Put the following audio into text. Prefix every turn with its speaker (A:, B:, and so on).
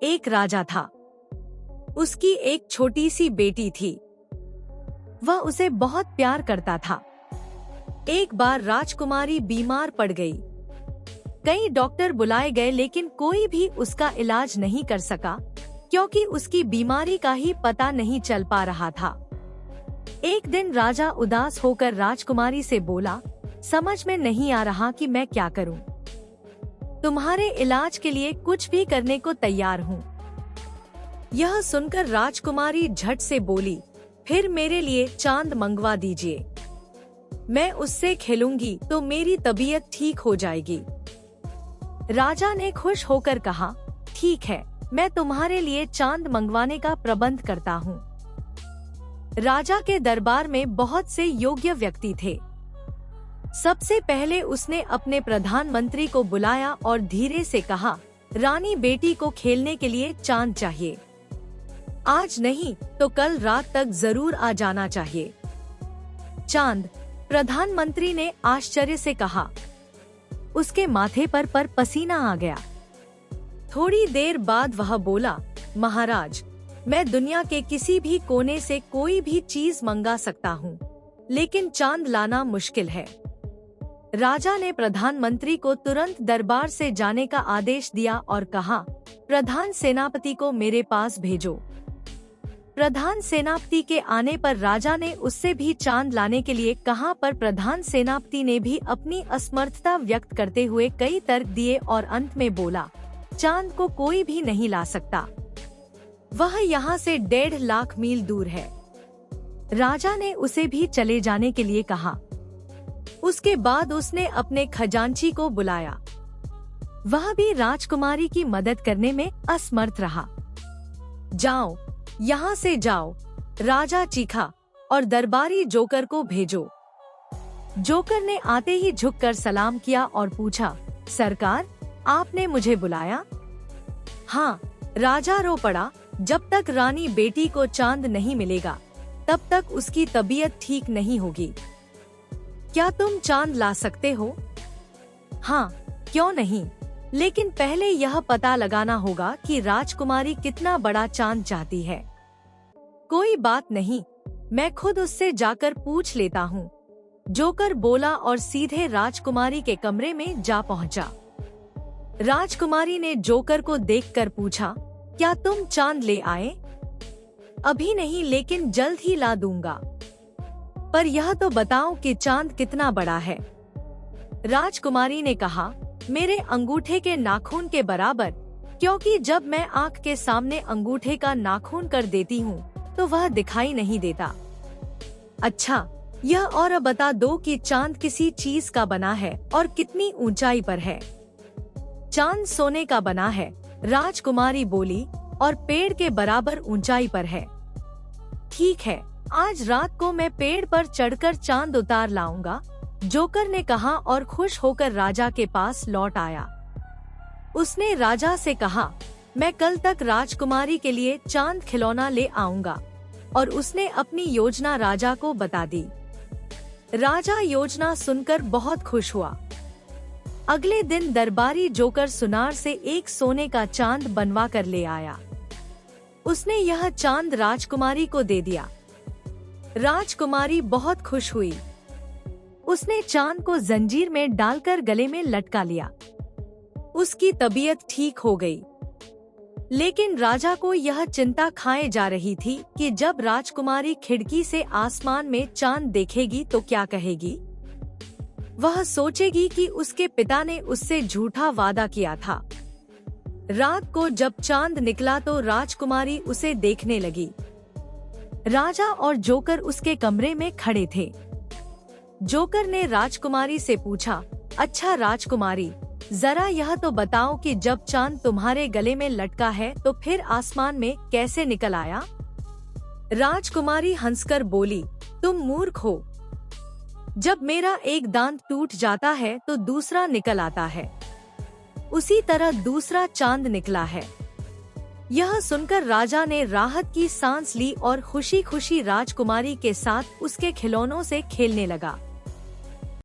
A: एक राजा था। उसकी एक छोटी सी बेटी थी। वह उसे बहुत प्यार करता था। एक बार राजकुमारी बीमार पड़ गई। कई डॉक्टर बुलाए गए लेकिन कोई भी उसका इलाज नहीं कर सका क्योंकि उसकी बीमारी का ही पता नहीं चल पा रहा था। एक दिन राजा उदास होकर राजकुमारी से बोला, समझ में नहीं आ रहा कि मैं क्या करूं। तुम्हारे इलाज के लिए कुछ भी करने को तैयार हूं। यह सुनकर राजकुमारी झट से बोली, फिर मेरे लिए चांद मंगवा दीजिए। मैं उससे खेलूंगी तो मेरी तबीयत ठीक हो जाएगी। राजा ने खुश होकर कहा, ठीक है, मैं तुम्हारे लिए चांद मंगवाने का प्रबंध करता हूँ। राजा के दरबार में बहुत से योग्य व्यक्ति थे। सबसे पहले उसने अपने प्रधानमंत्री को बुलाया और धीरे से कहा, रानी बेटी को खेलने के लिए चांद चाहिए। आज नहीं तो कल रात तक जरूर आ जाना चाहिए। चांद, प्रधानमंत्री ने आश्चर्य से कहा। उसके माथे पर पसीना आ गया। थोड़ी देर बाद वह बोला, महाराज, मैं दुनिया के किसी भी कोने से कोई भी चीज मंगा सकता हूँ, लेकिन चांद लाना मुश्किल है। राजा ने प्रधानमंत्री को तुरंत दरबार से जाने का आदेश दिया और कहा, प्रधान सेनापति को मेरे पास भेजो। प्रधान सेनापति के आने पर राजा ने उससे भी चांद लाने के लिए कहा, पर प्रधान सेनापति ने भी अपनी असमर्थता व्यक्त करते हुए कई तर्क दिए और अंत में बोला, चांद को कोई भी नहीं ला सकता। वह यहाँ से 1.5 लाख मील दूर है। राजा ने उसे भी चले जाने के लिए कहा। उसके बाद उसने अपने खजांची को बुलाया। वह भी राजकुमारी की मदद करने में असमर्थ रहा। जाओ, यहाँ से जाओ, राजा चीखा, और दरबारी जोकर को भेजो। जोकर ने आते ही झुककर सलाम किया और पूछा, सरकार, आपने मुझे बुलाया? हाँ, राजा रो पड़ा, जब तक रानी बेटी को चांद नहीं मिलेगा तब तक उसकी तबीयत ठीक नहीं होगी। क्या तुम चांद ला सकते हो? हाँ, क्यों नहीं, लेकिन पहले यह पता लगाना होगा कि राजकुमारी कितना बड़ा चांद चाहती है। कोई बात नहीं, मैं खुद उससे जाकर पूछ लेता हूँ, जोकर बोला और सीधे राजकुमारी के कमरे में जा पहुँचा। राजकुमारी ने जोकर को देखकर पूछा, क्या तुम चांद ले आए? अभी नहीं, लेकिन जल्द ही ला दूंगा। पर यह तो बताओ कि चांद कितना बड़ा है। राजकुमारी ने कहा, मेरे अंगूठे के नाखून के बराबर, क्योंकि जब मैं आँख के सामने अंगूठे का नाखून कर देती हूँ तो वह दिखाई नहीं देता। अच्छा, यह और बता दो कि चांद किसी चीज का बना है और कितनी ऊंचाई पर है। चांद सोने का बना है, राजकुमारी बोली, और पेड़ के बराबर ऊंचाई पर है। ठीक है, आज रात को मैं पेड़ पर चढ़कर चांद उतार लाऊंगा, जोकर ने कहा और खुश होकर राजा के पास लौट आया। उसने राजा से कहा, मैं कल तक राजकुमारी के लिए चांद खिलौना ले आऊंगा, और उसने अपनी योजना राजा को बता दी। राजा योजना सुनकर बहुत खुश हुआ। अगले दिन दरबारी जोकर सुनार से एक सोने का चांद बनवा कर ले आया। उसने यह चांद राजकुमारी को दे दिया। राजकुमारी बहुत खुश हुई। उसने चांद को जंजीर में डालकर गले में लटका लिया। उसकी तबीयत ठीक हो गई। लेकिन राजा को यह चिंता खाए जा रही थी कि जब राजकुमारी खिड़की से आसमान में चांद देखेगी तो क्या कहेगी। वह सोचेगी कि उसके पिता ने उससे झूठा वादा किया था। रात को जब चांद निकला तो राजकुमारी उसे देखने लगी। राजा और जोकर उसके कमरे में खड़े थे। जोकर ने राजकुमारी से पूछा, अच्छा राजकुमारी, जरा यह तो बताओ कि जब चांद तुम्हारे गले में लटका है तो फिर आसमान में कैसे निकल आया? राजकुमारी हंसकर बोली, तुम मूर्ख हो। जब मेरा एक दांत टूट जाता है तो दूसरा निकल आता है, उसी तरह दूसरा चांद निकला है। यह सुनकर राजा ने राहत की सांस ली और खुशी खुशी राजकुमारी के साथ उसके खिलौनों से खेलने लगा।